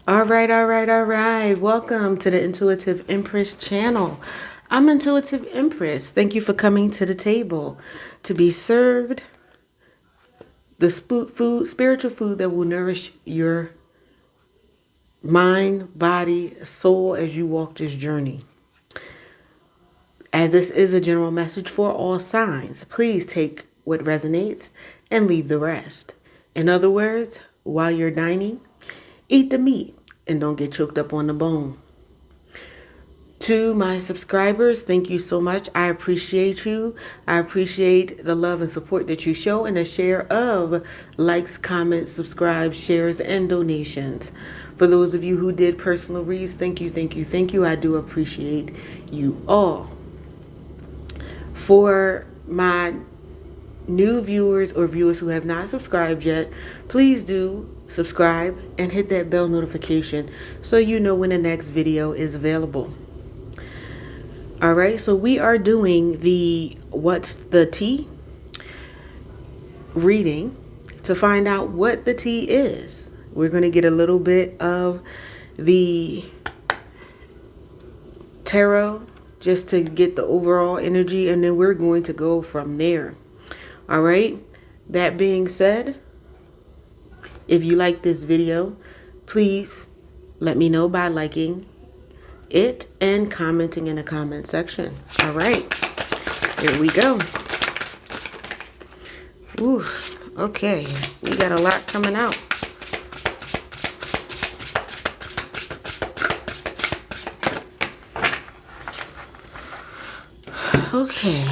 All right. Welcome to the Intuitive Empress channel. I'm Intuitive Empress. Thank you for coming to the table to be served the spiritual food that will nourish your mind, body, soul as you walk this journey. As this is a general message for all signs, please take what resonates and leave the rest. In other words, while you're dining, eat the meat and don't get choked up on the bone. To my subscribers, thank you so much. I appreciate you. I appreciate the love and support that you show and the share of likes, comments, subscribes, shares, and donations. For those of you who did personal reads, thank you. I do appreciate you all. For my new viewers or viewers who have not subscribed yet, please do subscribe and hit that bell notification so you know when the next video is available. All right, so we are doing the What's the Tea reading to find out what the tea is. We're going to get a little bit of the tarot just to get the overall energy, and then we're going to go from there. All right, that being said, if you like this video, please let me know by liking it and commenting in the comment section. All right, here we go. Ooh, okay, we got a lot coming out. Okay.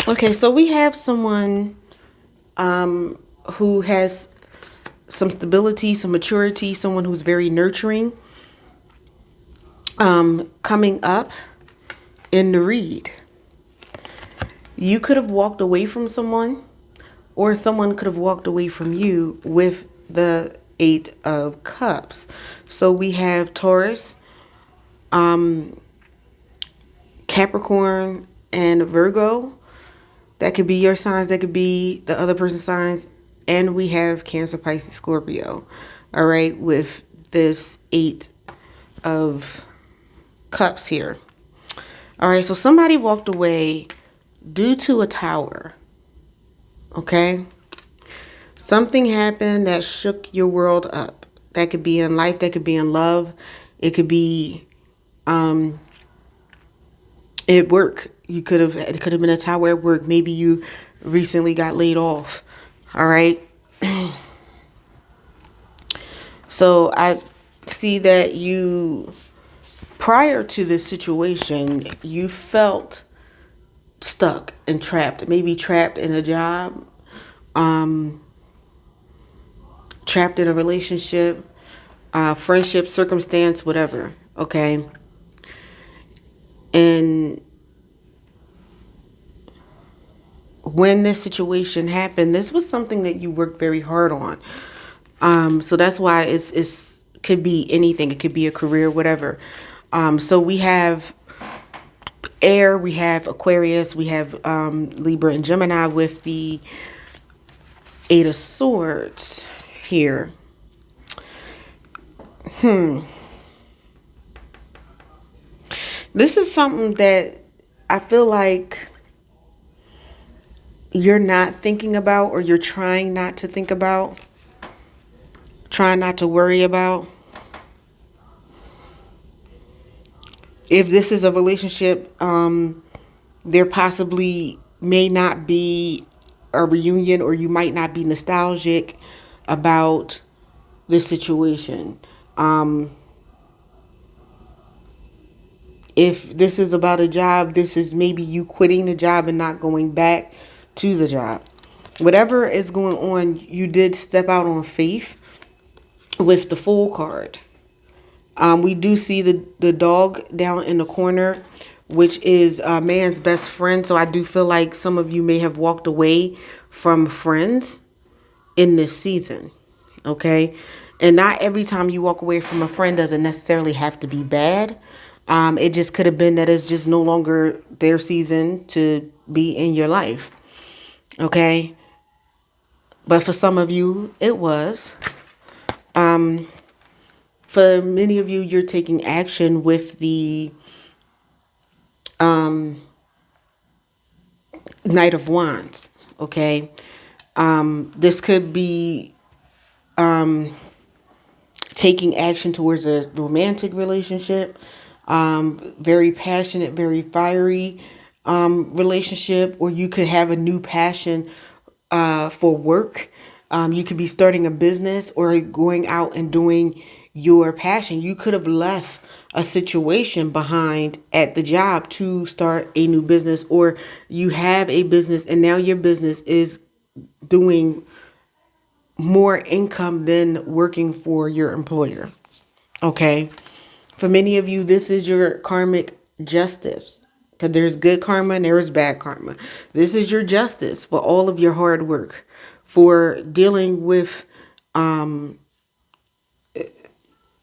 Okay, so we have someone who has some stability, some maturity, someone who's very nurturing coming up in the read. You could have walked away from someone, or someone could have walked away from you with the 8 of Cups. So we have Taurus, Capricorn, and Virgo. That could be your signs. That could be the other person's signs. And we have Cancer, Pisces, Scorpio. All right, with this 8 of Cups here. All right, so somebody walked away due to a tower. Okay? Something happened that shook your world up. That could be in life. That could be in love. It could be at work. It could have been a tower at work. Maybe you recently got laid off. All right. So I see that you, prior to this situation, you felt stuck and trapped. Maybe trapped in a job, trapped in a relationship, friendship, circumstance, whatever. Okay. And when this situation happened, this was something that you worked very hard on. So that's why it's could be anything. It could be a career, whatever. So we have air, we have Aquarius, we have Libra and Gemini with the 8 of Swords here. This is something that I feel like you're not thinking about, or you're trying not to think about, trying not to worry about. If this is a relationship, there possibly may not be a reunion, or you might not be nostalgic about this situation. If this is about a job, this is maybe you quitting the job and not going back to the job. Whatever is going on, you did step out on faith with the Fool card. We do see the dog down in the corner, which is a man's best friend. So I do feel like some of you may have walked away from friends in this season. Okay. And not every time you walk away from a friend doesn't necessarily have to be bad. It just could have been that it's just no longer their season to be in your life. Okay? But for some of you, it was. For many of you, you're taking action with the Knight of Wands. Okay? This could be taking action towards a romantic relationship, very passionate, very fiery relationship, or you could have a new passion for work. You could be starting a business or going out and doing your passion. You could have left a situation behind at the job to start a new business, or you have a business and now your business is doing more income than working for your employer. Okay. For many of you, this is your karmic justice, because there's good karma and there is bad karma. This is your justice for all of your hard work, for dealing with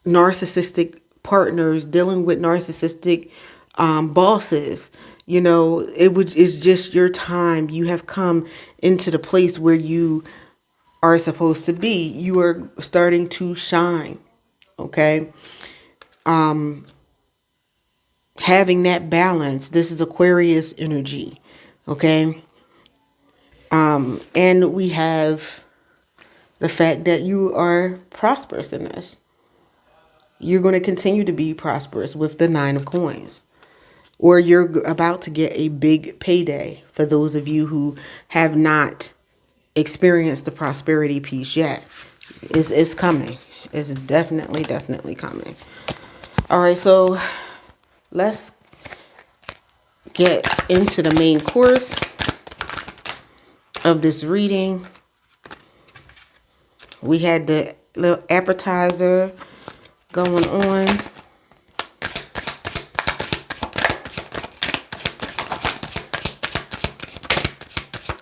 narcissistic partners, dealing with narcissistic bosses. You know, it's just your time. You have come into the place where you are supposed to be. You are starting to shine. Okay. Having that balance. This is Aquarius energy. Okay. And we have the fact that you are prosperous in this. You're going to continue to be prosperous with the 9 of Coins. Or you're about to get a big payday for those of you who have not experienced the prosperity piece yet. It's coming. It's definitely coming. All right, so let's get into the main course of this reading. We had the little appetizer going on.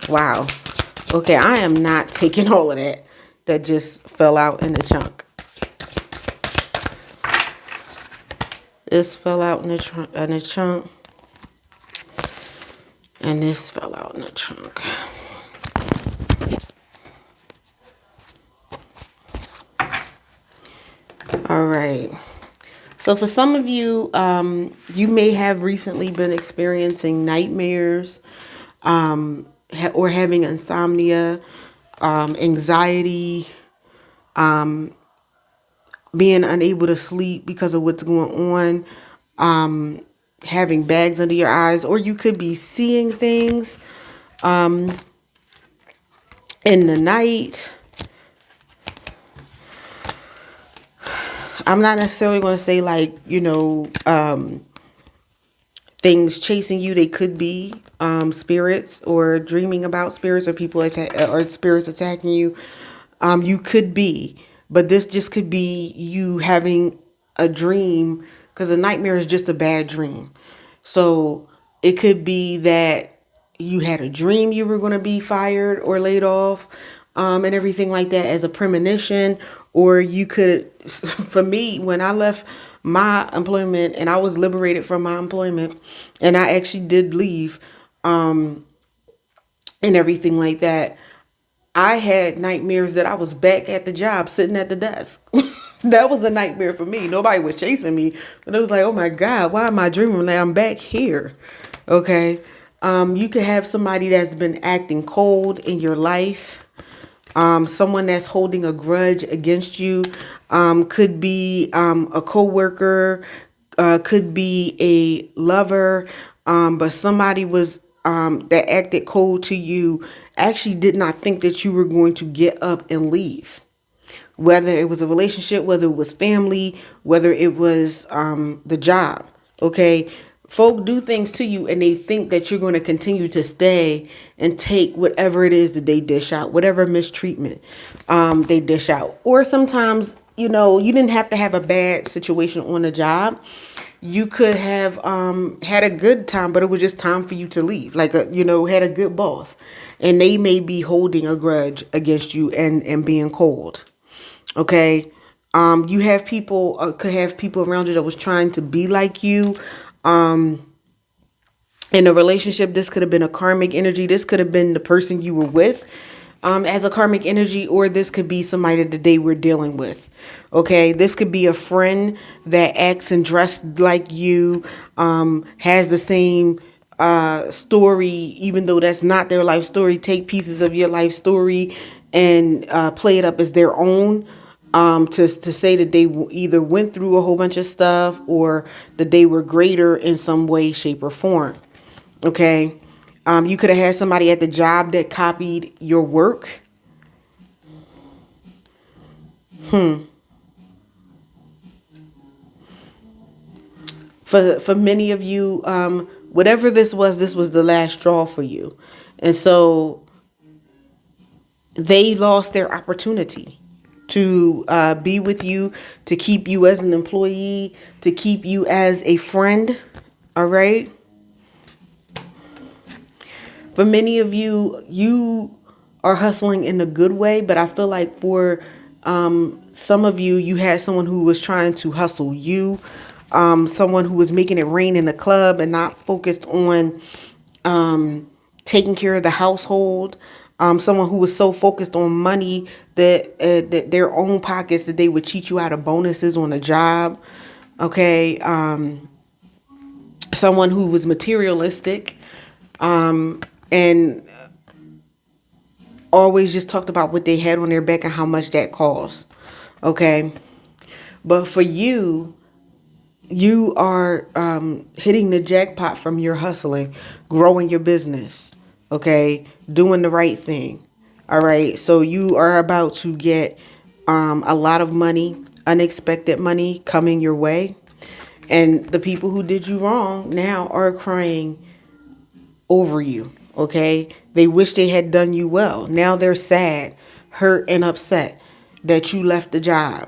Wow. Okay, I am not taking all of that. That just fell out in the chunk. This fell out in the chunk. And this fell out in the trunk. All right. So for some of you, you may have recently been experiencing nightmares, or having insomnia, anxiety, being unable to sleep because of what's going on, having bags under your eyes, or you could be seeing things in the night. I'm not necessarily going to say like, you know, things chasing you. They could be spirits, or dreaming about spirits, or people or spirits attacking you. You could be, but this just could be you having a dream, because a nightmare is just a bad dream. So it could be that you had a dream you were going to be fired or laid off, and everything like that as a premonition. Or you could, for me, when I left my employment and I was liberated from my employment and I actually did leave, and everything like that, I had nightmares that I was back at the job sitting at the desk. That was a nightmare for me. Nobody was chasing me, but it was like, oh my God, why am I dreaming that I'm back here? Okay. You could have somebody that's been acting cold in your life. Someone that's holding a grudge against you. Could be a coworker, could be a lover, but somebody was that acted cold to you, actually did not think that you were going to get up and leave. Whether it was a relationship, whether it was family, whether it was the job. Okay. Folk do things to you and they think that you're going to continue to stay and take whatever it is that they dish out, whatever mistreatment they dish out. Or sometimes, you know, you didn't have to have a bad situation on the job. You could have had a good time, but it was just time for you to leave. Like, had a good boss. And they may be holding a grudge against you and being cold. Okay. You have people, could have people around you that was trying to be like you. In a relationship, this could have been a karmic energy. This could have been the person you were with as a karmic energy, or this could be somebody that they were dealing with. Okay, this could be a friend that acts and dressed like you, has the same story, even though that's not their life story. Take pieces of your life story and play it up as their own. To say that they either went through a whole bunch of stuff or that they were greater in some way, shape, or form. Okay. You could have had somebody at the job that copied your work. For many of you, whatever this was the last straw for you. And so they lost their opportunity to be with you, to keep you as an employee, to keep you as a friend. All right. For many of you, you are hustling in a good way, but I feel like for some of you, you had someone who was trying to hustle you, someone who was making it rain in the club and not focused on taking care of the household, someone who was so focused on money that their own pockets that they would cheat you out of bonuses on a job. Okay, someone who was materialistic. And always just talked about what they had on their back and how much that cost. Okay. But for you, you are hitting the jackpot from your hustling, growing your business. Okay. Doing the right thing. All right. So you are about to get a lot of money, unexpected money coming your way. And the people who did you wrong now are crying over you. Okay, they wish they had done you well. Now they're sad, hurt, and upset that you left the job.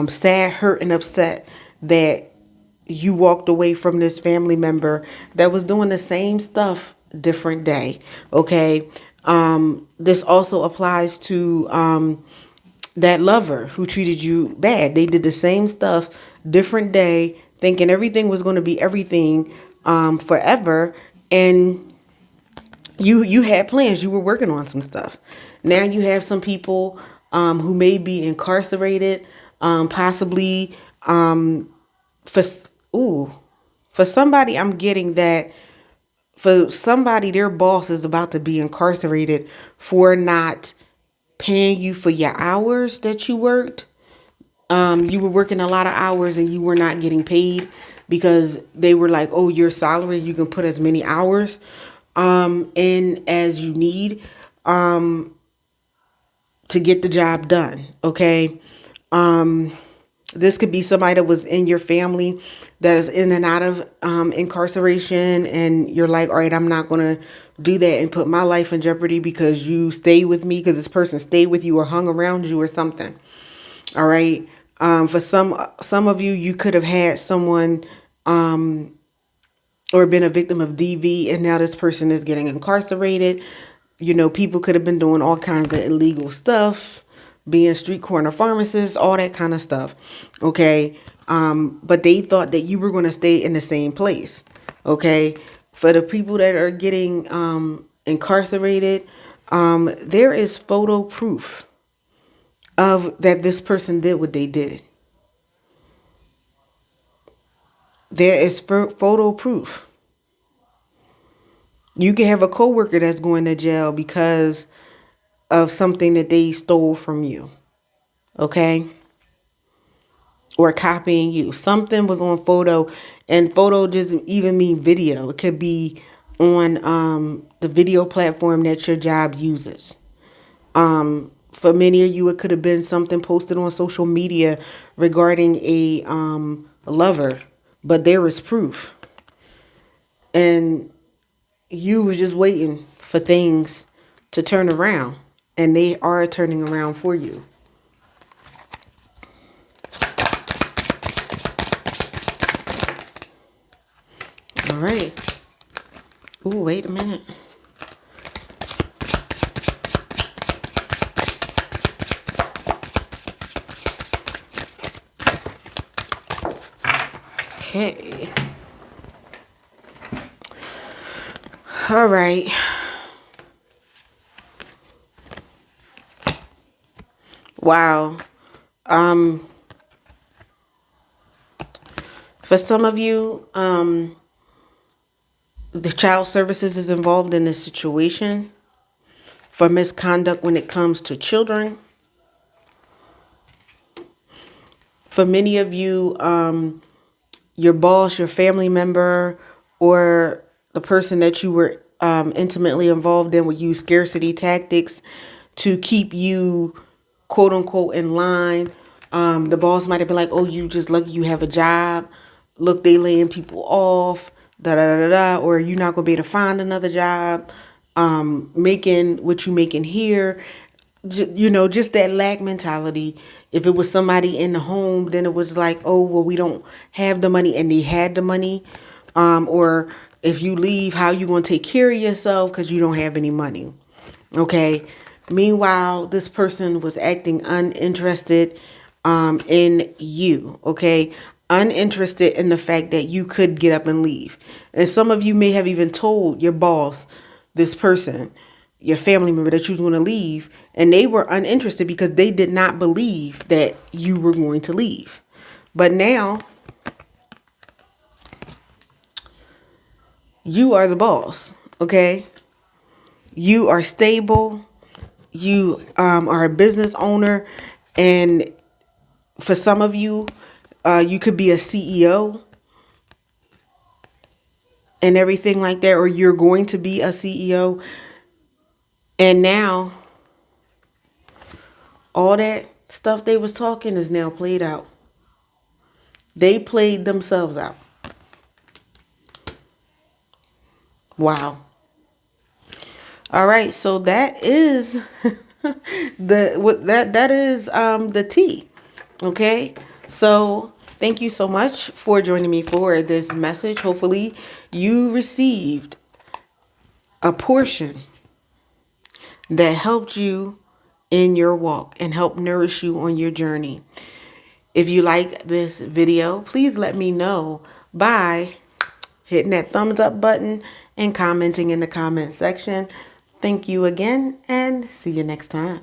Sad, hurt, and upset that you walked away from this family member that was doing the same stuff, different day. Okay, this also applies to that lover who treated you bad. They did the same stuff, different day, thinking everything was going to be everything forever, and you had plans. You were working on some stuff. Now you have some people who may be incarcerated, possibly for for somebody. I'm getting that for somebody, their boss is about to be incarcerated for not paying you for your hours that you worked. You were working a lot of hours and you were not getting paid because they were like, oh, your salary, you can put as many hours in as you need to get the job done. Okay. This could be somebody that was in your family that is in and out of incarceration, and you're like, all right, I'm not going to do that and put my life in jeopardy because you stay with me, because this person stayed with you or hung around you or something. All right. For some of you, you could have had someone or been a victim of DV, and now this person is getting incarcerated. You know, people could have been doing all kinds of illegal stuff, being street corner pharmacists, all that kind of stuff. Okay. But they thought that you were going to stay in the same place. Okay. For the people that are getting incarcerated, there is photo proof of that this person did what they did. There is photo proof. You can have a coworker that's going to jail because of something that they stole from you. Okay? Or copying you. Something was on photo, and photo doesn't even mean video. It could be on the video platform that your job uses. For many of you, it could have been something posted on social media regarding a lover, but there is proof. And you was just waiting for things to turn around, and they are turning around for you. All right. Ooh, wait a minute. Okay. All right. Wow. For some of you, the child services is involved in this situation for misconduct when it comes to children. For many of you, your boss, your family member, or the person that you were intimately involved in would use scarcity tactics to keep you, quote unquote, in line. The boss might have been like, oh, you just lucky you have a job. Look, they laying people off, da da da da, or you're not going to be able to find another job, making what you making here. You know, just that lack mentality. If it was somebody in the home, then it was like, oh, well, we don't have the money, and they had the money. Or if you leave, how you going to take care of yourself because you don't have any money. Okay. Meanwhile, this person was acting uninterested in you. Okay. Uninterested in the fact that you could get up and leave. And some of you may have even told your boss, this person, your family member, that you was going to leave, and they were uninterested because they did not believe that you were going to leave. But now you are the boss. Okay. You are stable. You are a business owner. And for some of you, you could be a CEO and everything like that, or you're going to be a CEO. And now all that stuff they was talking is now played out. They played themselves out. Wow. All right, so that is the tea. Okay? So, thank you so much for joining me for this message. Hopefully, you received a portion that helped you in your walk and helped nourish you on your journey. If you like this video, please let me know by hitting that thumbs up button and commenting in the comment section. Thank you again, and see you next time.